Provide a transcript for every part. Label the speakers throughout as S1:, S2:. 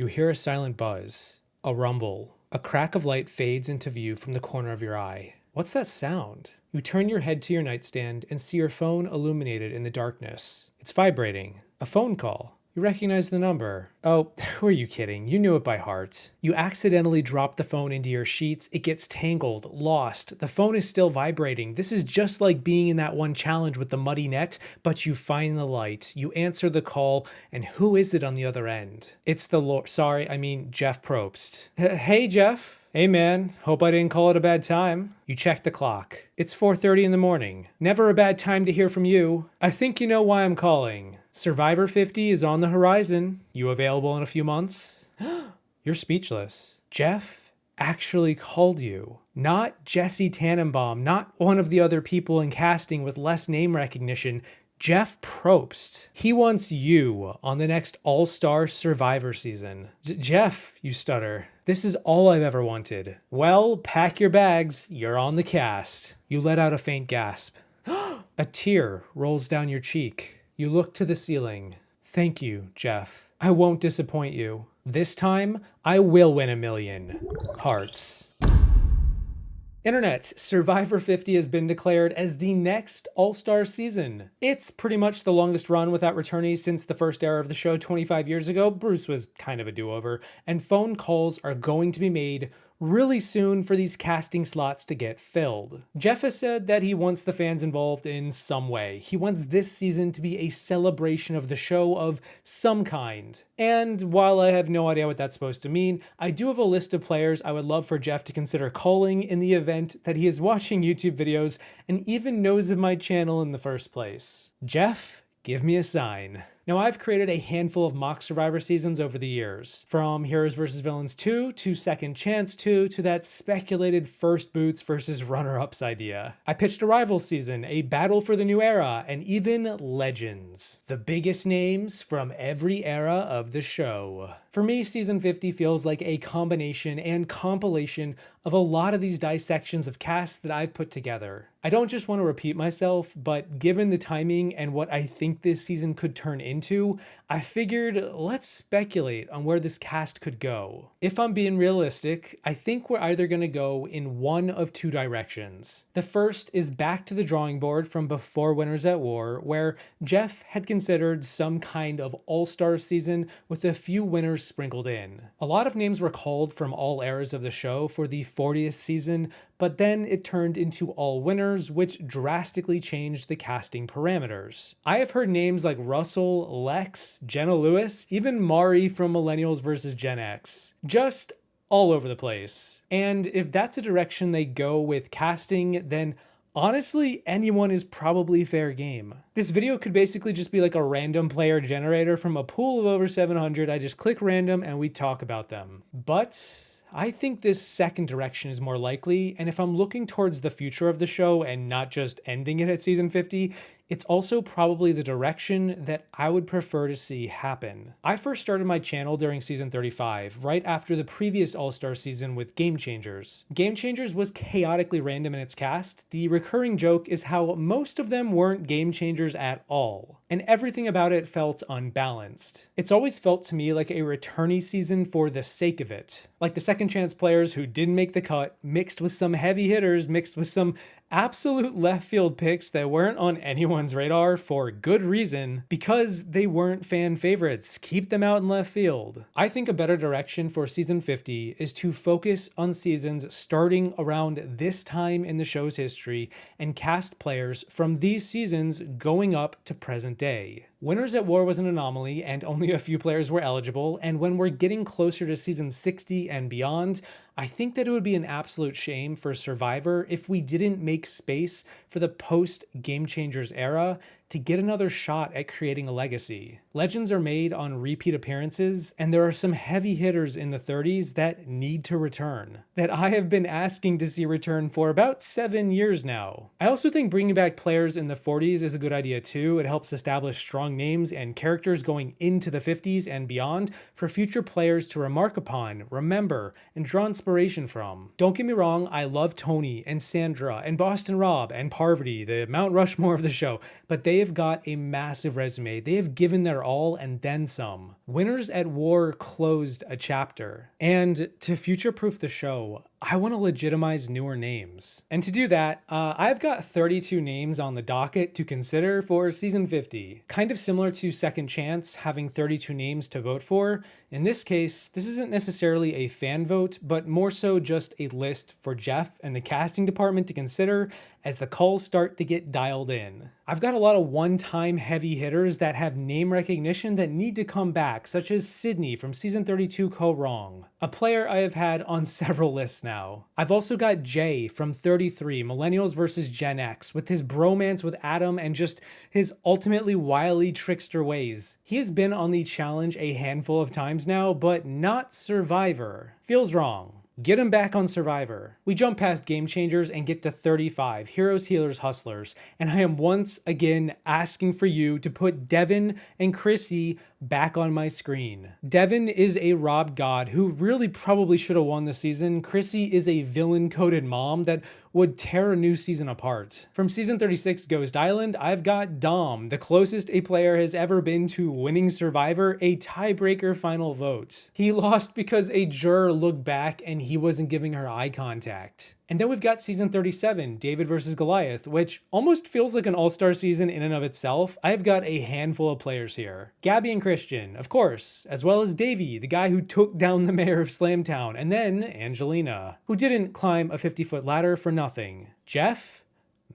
S1: You hear a silent buzz, a rumble. A crack of light fades into view from the corner of your eye. What's that sound? You turn your head to your nightstand and see your phone illuminated in the darkness. It's vibrating. A phone call. You recognize the number. Oh, who are you kidding? You knew it by heart. You accidentally drop the phone into your sheets. It gets tangled, lost. The phone is still vibrating. This is just like being in that one challenge with the muddy net, but you find the light. You answer the call, and who is it on the other end? It's the Lord. Jeff Probst. Hey, Jeff. Hey man, hope I didn't call it a bad time. You check the clock. It's 4:30 in the morning. Never a bad time to hear from you. I think you know why I'm calling. Survivor 50 is on the horizon. You available in a few months? You're speechless. Jeff actually called you. Not Jesse Tannenbaum, not one of the other people in casting with less name recognition. Jeff Probst. He wants you on the next All-Star Survivor season. Jeff, you stutter. This is all I've ever wanted. Well, pack your bags. You're on the cast. You let out a faint gasp. A tear rolls down your cheek. You look to the ceiling. Thank you, Jeff. I won't disappoint you. This time, I will win 1,000,000 hearts. Internet, Survivor 50 has been declared as the next All-Star season. It's pretty much the longest run without returnees since the first era of the show 25 years ago. Bruce was kind of a do-over, and phone calls are going to be made really soon for these casting slots to get filled. Jeff has said that he wants the fans involved in some way. He wants this season to be a celebration of the show of some kind. And while I have no idea what that's supposed to mean, I do have a list of players I would love for Jeff to consider calling in the event that he is watching YouTube videos and even knows of my channel in the first place. Jeff, give me a sign. Now, I've created a handful of mock Survivor seasons over the years, from Heroes vs. Villains 2 to Second Chance 2 to that speculated First Boots versus Runner-Ups idea. I pitched a Rivals season, a Battle for the New Era, and even Legends. The biggest names from every era of the show. For me, Season 50 feels like a combination and compilation of a lot of these dissections of casts that I've put together. I don't just want to repeat myself, but given the timing and what I think this season could turn into, I figured let's speculate on where this cast could go. If I'm being realistic, I think we're either going to go in one of two directions. The first is back to the drawing board from before Winners at War, where Jeff had considered some kind of all-star season with a few winners sprinkled in. A lot of names were called from all eras of the show for the 40th season, but then it turned into all winners, which drastically changed the casting parameters. I have heard names like Russell, Lex, Jenna Lewis, even Mari from Millennials vs. Gen X. Just all over the place. And if that's a direction they go with casting, then honestly, anyone is probably fair game. This video could basically just be like a random player generator from a pool of over 700. I just click random and we talk about them. But I think this second direction is more likely, and if I'm looking towards the future of the show and not just ending it at season 50, it's also probably the direction that I would prefer to see happen. I first started my channel during season 35, right after the previous All-Star season with Game Changers. Game Changers was chaotically random in its cast. The recurring joke is how most of them weren't Game Changers at all, and everything about it felt unbalanced. It's always felt to me like a returnee season for the sake of it. Like the second chance players who didn't make the cut, mixed with some heavy hitters, mixed with some absolute left field picks that weren't on anyone's radar for good reason because they weren't fan favorites. Keep them out in left field. I think a better direction for season 50 is to focus on seasons starting around this time in the show's history and cast players from these seasons going up to present day. Winners at War was an anomaly and only a few players were eligible, and when we're getting closer to season 60 and beyond, I think that it would be an absolute shame for Survivor if we didn't make space for the post-Game Changers era to get another shot at creating a legacy. Legends are made on repeat appearances, and there are some heavy hitters in the 30s that need to return, that I have been asking to see return for about 7 years now. I also think bringing back players in the 40s is a good idea too. It helps establish strong names and characters going into the 50s and beyond for future players to remark upon, remember, and draw inspiration from. Don't get me wrong, I love Tony and Sandra and Boston Rob and Parvati, the Mount Rushmore of the show, but they have got a massive resume. They have given their all and then some. Winners at War closed a chapter. And to future-proof the show, I want to legitimize newer names. And to do that, I've got 32 names on the docket to consider for season 50. Kind of similar to Second Chance, having 32 names to vote for. In this case, this isn't necessarily a fan vote, but more so just a list for Jeff and the casting department to consider as the calls start to get dialed in. I've got a lot of one-time heavy hitters that have name recognition that need to come back, such as Sydney from season 32 Co Wrong, a player I have had on several lists now. I've also got Jay from 33 Millennials vs. Gen X with his bromance with Adam and just his ultimately wily trickster ways. He has been on the challenge a handful of times now, but not Survivor. Feels wrong. Get him back on Survivor. We jump past Game Changers and get to 35, Heroes, Healers, Hustlers, and I am once again asking for you to put Devin and Chrissy back on my screen. Devin is a robbed god who really probably should have won the season. Chrissy is a villain-coded mom that would tear a new season apart. From season 36 Ghost Island, I've got Dom, the closest a player has ever been to winning Survivor, a tiebreaker final vote. He lost because a juror looked back and he wasn't giving her eye contact. And then we've got season 37, David versus Goliath, which almost feels like an all-star season in and of itself. I've got a handful of players here. Gabby and Christian, of course, as well as Davey, the guy who took down the mayor of Slamtown, and then Angelina, who didn't climb a 50-foot ladder for nothing. Jeff,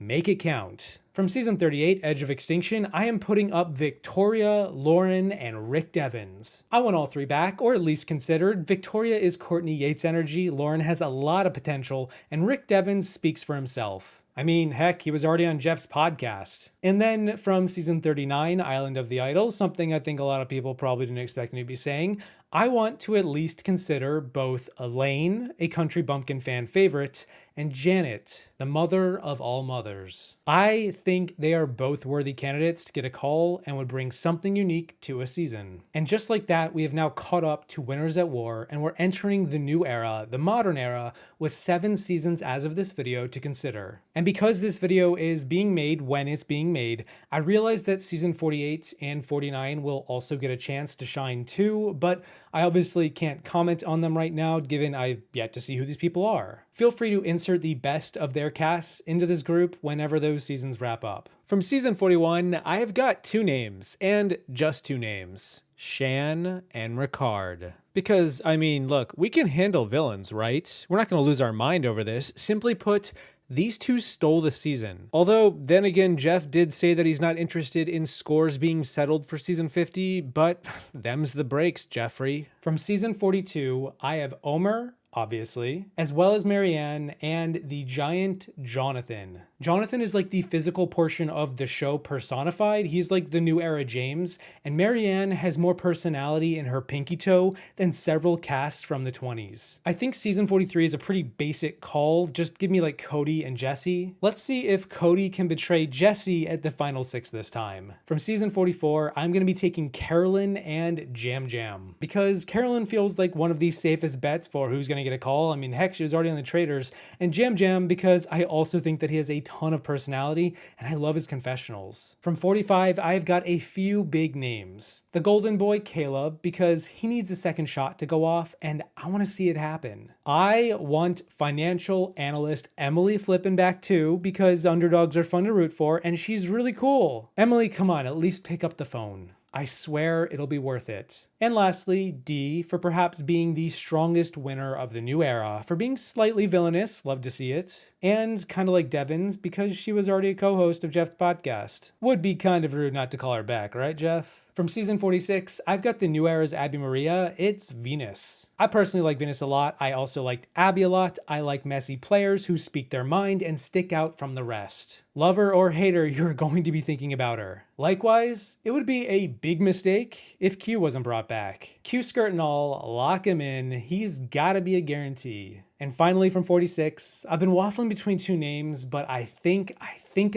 S1: make it count. From season 38, Edge of Extinction, I am putting up Victoria, Lauren, and Rick Devens. I want all three back, or at least considered. Victoria is Courtney Yates energy, Lauren has a lot of potential, and Rick Devens speaks for himself. I mean, heck, he was already on Jeff's podcast. And then from season 39, Island of the Idols, something I think a lot of people probably didn't expect me to be saying, I want to at least consider both Elaine, a country bumpkin fan favorite, and Janet, the mother of all mothers. I think they are both worthy candidates to get a call and would bring something unique to a season. And just like that, we have now caught up to Winners at War, and we're entering the new era, the modern era, with 7 seasons as of this video to consider. And because this video is being made when it's being made, I realize that season 48 and 49 will also get a chance to shine too, but I obviously can't comment on them right now, given I've yet to see who these people are. Feel free to insert the best of their casts into this group whenever those seasons wrap up. From season 41, I have got 2 names, and just 2 names. Shan and Ricard. Because, I mean, look, we can handle villains, right? We're not going to lose our mind over this. Simply put, these 2 stole the season. Although, then again, Jeff did say that he's not interested in scores being settled for season 50, but them's the breaks, Jeffrey. From season 42, I have Omer, obviously, as well as Marianne and the giant Jonathan. Jonathan is like the physical portion of the show personified. He's like the new era James, and Marianne has more personality in her pinky toe than several casts from the 20s. I think season 43 is a pretty basic call. Just give me like Cody and Jesse. Let's see if Cody can betray Jesse at the final 6 this time. From season 44, I'm going to be taking Carolyn and Jam Jam, because Carolyn feels like one of the safest bets for who's going to get a call. I mean, heck, she was already on the Traders. And Jam Jam because I also think that he has a ton of personality and I love his confessionals. From 45, I've got a few big names. The golden boy Caleb, because he needs a second shot to go off and I want to see it happen. I want financial analyst Emily flipping back too, because underdogs are fun to root for and she's really cool. Emily, come on, at least pick up the phone. I swear it'll be worth it. And lastly, D for perhaps being the strongest winner of the new era, for being slightly villainous, love to see it, and kind of like Devins because she was already a co-host of Jeff's podcast. Would be kind of rude not to call her back, right, Jeff? From season 46, I've got the new era's Abby Maria. It's Venus. I personally like Venus a lot. I also liked Abby a lot. I like messy players who speak their mind and stick out from the rest. Lover or hater, you're going to be thinking about her. Likewise, it would be a big mistake if Q wasn't brought back. Q skirt and all, lock him in. He's gotta be a guarantee. And finally from 46, I've been waffling between 2 names, but I think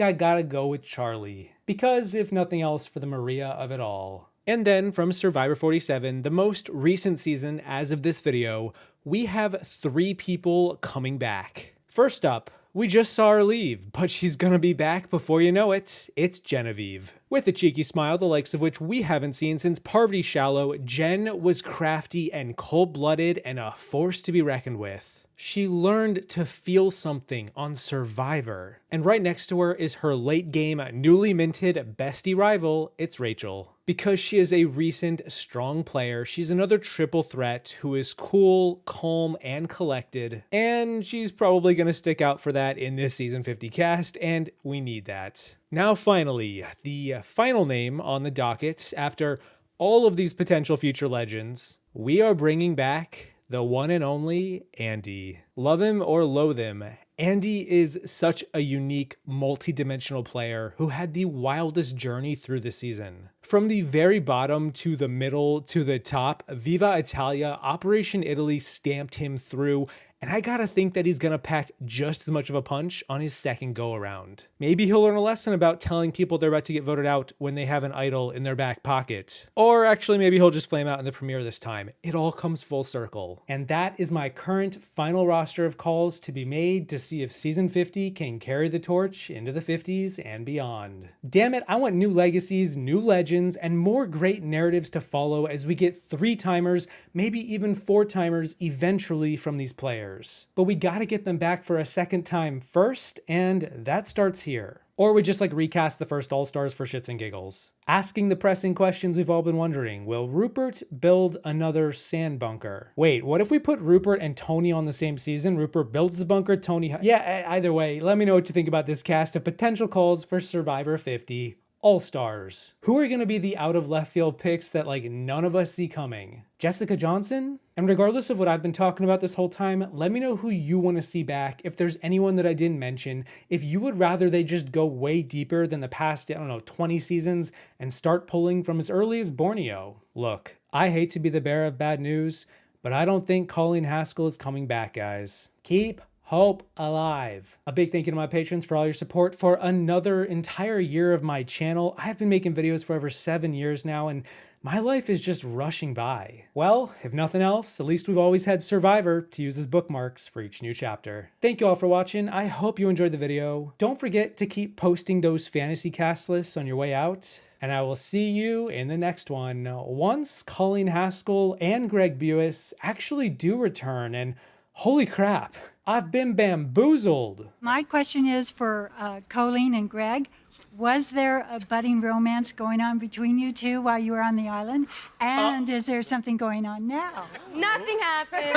S1: I gotta go with Charlie. Because if nothing else, for the Maria of it all. And then from Survivor 47, the most recent season as of this video, we have 3 people coming back. First up, we just saw her leave, but she's gonna be back before you know it. It's Genevieve. With a cheeky smile, the likes of which we haven't seen since Parvati Shallow, Jen was crafty and cold-blooded and a force to be reckoned with. She learned to feel something on Survivor. And right next to her is her late-game, newly minted bestie rival, it's Rachel. Because she is a recent, strong player, she's another triple threat who is cool, calm, and collected. And she's probably going to stick out for that in this Season 50 cast, and we need that. Now finally, the final name on the docket, after all of these potential future legends, we are bringing back the one and only Andy. Love him or loathe him, Andy is such a unique, multi-dimensional player who had the wildest journey through the season. From the very bottom to the middle to the top, Viva Italia, Operation Italy stamped him through, and I gotta think that he's gonna pack just as much of a punch on his second go around. Maybe he'll learn a lesson about telling people they're about to get voted out when they have an idol in their back pocket. Or actually maybe he'll just flame out in the premiere this time. It all comes full circle. And that is my current final roster of calls to be made to see if Season 50 can carry the torch into the 50s and beyond. Damn it, I want new legacies, new legends, and more great narratives to follow as we get 3-timers, maybe even 4-timers eventually from these players. But we gotta get them back for a second time first, and that starts here. Or we just recast the first All-Stars for shits and giggles. Asking the pressing questions we've all been wondering. Will Rupert build another sand bunker? Wait, what if we put Rupert and Tony on the same season? Rupert builds the bunker, Tony... Yeah, either way, let me know what you think about this cast of potential calls for Survivor 50. All-Stars. Who are going to be the out-of-left-field picks that none of us see coming? Jessica Johnson? And regardless of what I've been talking about this whole time, let me know who you want to see back, if there's anyone that I didn't mention, if you would rather they just go way deeper than the past, 20 seasons and start pulling from as early as Borneo. Look, I hate to be the bearer of bad news, but I don't think Colleen Haskell is coming back, guys. Keep hope alive. A big thank you to my patrons for all your support for another entire year of my channel. I've been making videos for over 7 years now, and my life is just rushing by. Well, if nothing else, at least we've always had Survivor to use as bookmarks for each new chapter. Thank you all for watching. I hope you enjoyed the video. Don't forget to keep posting those fantasy cast lists on your way out, and I will see you in the next one once Colleen Haskell and Greg Buis actually do return, and holy crap, I've been bamboozled.
S2: My question is for Colleen and Greg. Was there a budding romance going on between you two while you were on the island? And is there something going on now?
S3: Nothing happened.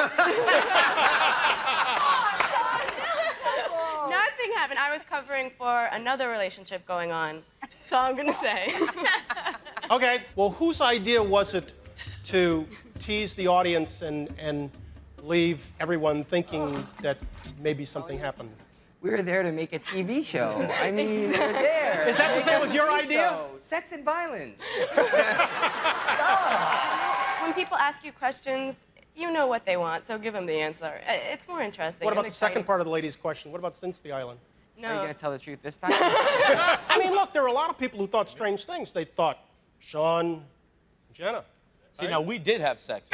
S3: Nothing happened. I was covering for another relationship going on. That's all I'm going to say.
S4: Okay, well, whose idea was it to tease the audience and leave everyone thinking that maybe something happened?
S5: We were there to make a TV show. I mean, we were there.
S4: Is that to say it was your idea?
S5: Show. Sex and violence.
S3: When people ask you questions, you know what they want, so give them the answer. It's more interesting.
S4: What about the second part of the lady's question? What about since the island?
S3: No.
S5: Are you going to tell the truth this time?
S4: I mean, look, there were a lot of people who thought strange things. They thought Sean, Jenna.
S6: See, now we did have sex.